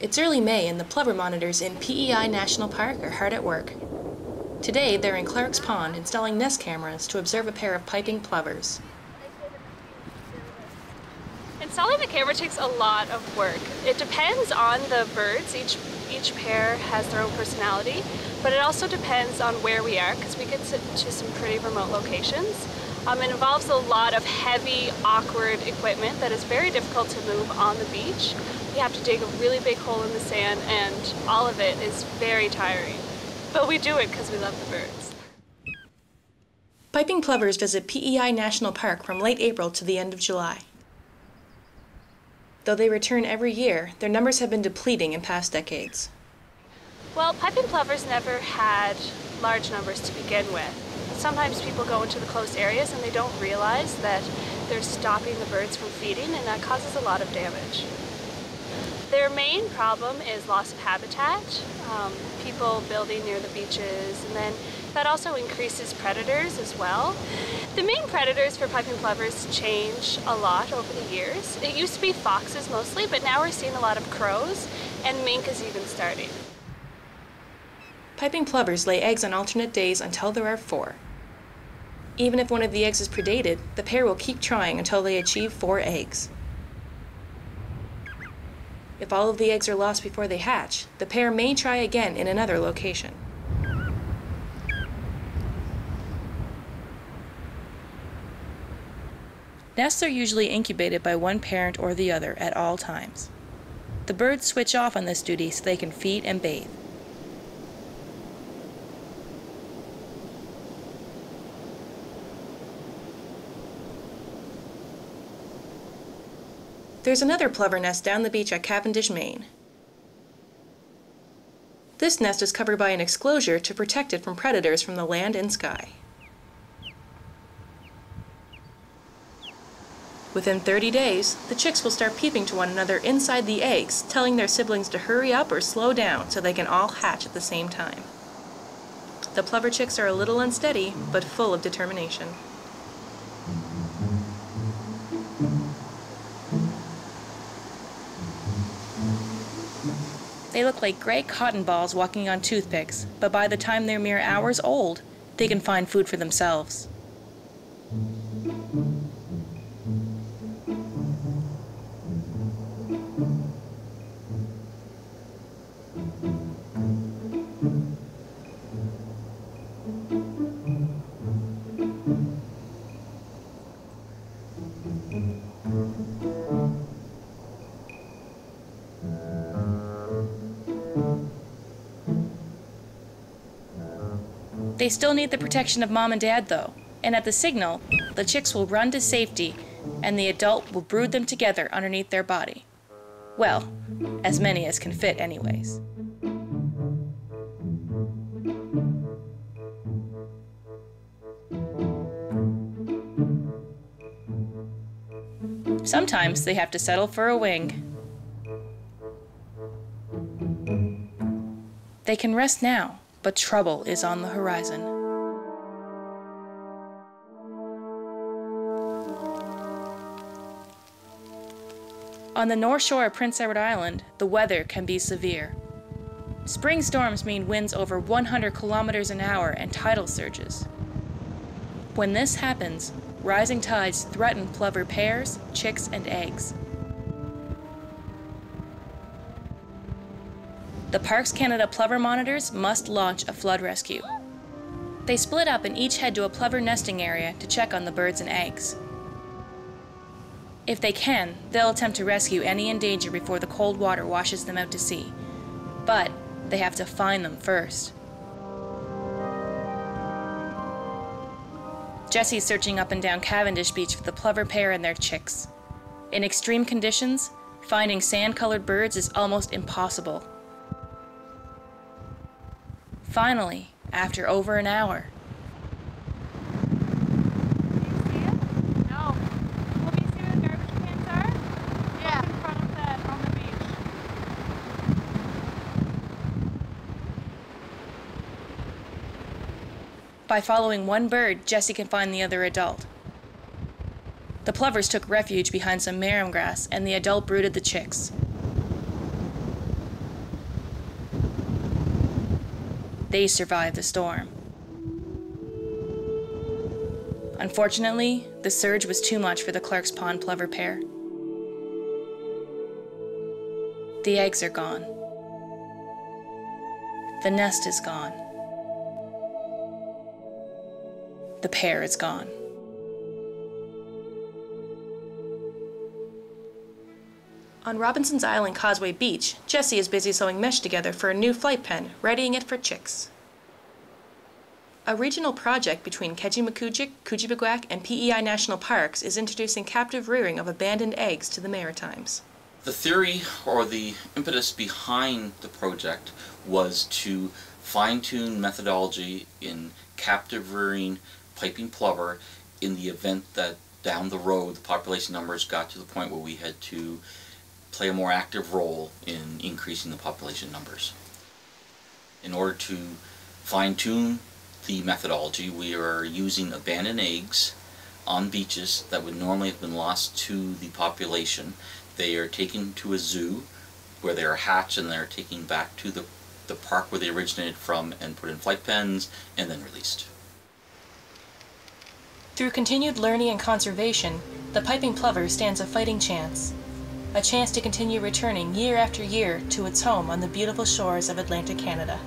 It's early May and the plover monitors in P.E.I. National Park are hard at work. Today they're in Clark's Pond installing nest cameras to observe a pair of piping plovers. Installing the camera takes a lot of work. It depends on the birds. Each pair has their own personality, but it also depends on where we are because we get to some pretty remote locations. It involves a lot of heavy, awkward equipment that is very difficult to move on the beach. You have to dig a really big hole in the sand, and all of it is very tiring. But we do it because we love the birds. Piping plovers visit P.E.I. National Park from late April to the end of July. Though they return every year, their numbers have been depleting in past decades. Well, piping plovers never had large numbers to begin with. Sometimes people go into the closed areas and they don't realize that they're stopping the birds from feeding, and that causes a lot of damage. Their main problem is loss of habitat, people building near the beaches, and then that also increases predators as well. The main predators for piping plovers change a lot over the years. It used to be foxes mostly, but now we're seeing a lot of crows, and mink is even starting. Piping plovers lay eggs on alternate days until there are 4. Even if one of the eggs is predated, the pair will keep trying until they achieve 4 eggs. If all of the eggs are lost before they hatch, the pair may try again in another location. Nests are usually incubated by one parent or the other at all times. The birds switch off on this duty so they can feed and bathe. There's another plover nest down the beach at Cavendish, Maine. This nest is covered by an exclosure to protect it from predators from the land and sky. Within 30 days, the chicks will start peeping to one another inside the eggs, telling their siblings to hurry up or slow down so they can all hatch at the same time. The plover chicks are a little unsteady, but full of determination. They look like gray cotton balls walking on toothpicks, but by the time they're mere hours old, they can find food for themselves. They still need the protection of Mom and Dad, though, and at the signal, the chicks will run to safety, and the adult will brood them together underneath their body. Well, as many as can fit anyways. Sometimes they have to settle for a wing. They can rest now, but trouble is on the horizon. On the north shore of Prince Edward Island, the weather can be severe. Spring storms mean winds over 100 kilometers an hour and tidal surges. When this happens, rising tides threaten plover pairs, chicks, and eggs. The Parks Canada plover monitors must launch a flood rescue. They split up and each head to a plover nesting area to check on the birds and eggs. If they can, they'll attempt to rescue any in danger before the cold water washes them out to sea. But they have to find them first. Jessie's searching up and down Cavendish Beach for the plover pair and their chicks. In extreme conditions, finding sand-colored birds is almost impossible. Finally, after over an hour. Can you see it? No. Let me see where the garbage cans are. Yeah. In front of that on the beach. By following one bird, Jessie can find the other adult. The plovers took refuge behind some marram grass, and the adult brooded the chicks. They survived the storm. Unfortunately, the surge was too much for the Clark's Pond plover pair. The eggs are gone. The nest is gone. The pair is gone. On Robinson's Island Causeway Beach, Jessie is busy sewing mesh together for a new flight pen, readying it for chicks. A regional project between Kejimkujik, Kujibagwak, and P.E.I. National Parks is introducing captive rearing of abandoned eggs to the Maritimes. The theory, or the impetus behind the project, was to fine-tune methodology in captive rearing piping plover in the event that down the road the population numbers got to the point where we had to play a more active role in increasing the population numbers. In order to fine-tune the methodology, we are using abandoned eggs on beaches that would normally have been lost to the population. They are taken to a zoo where they are hatched, and they're taken back to the park where they originated from and put in flight pens and then released. Through continued learning and conservation, the piping plover stands a fighting chance. A chance to continue returning year after year to its home on the beautiful shores of Atlantic Canada.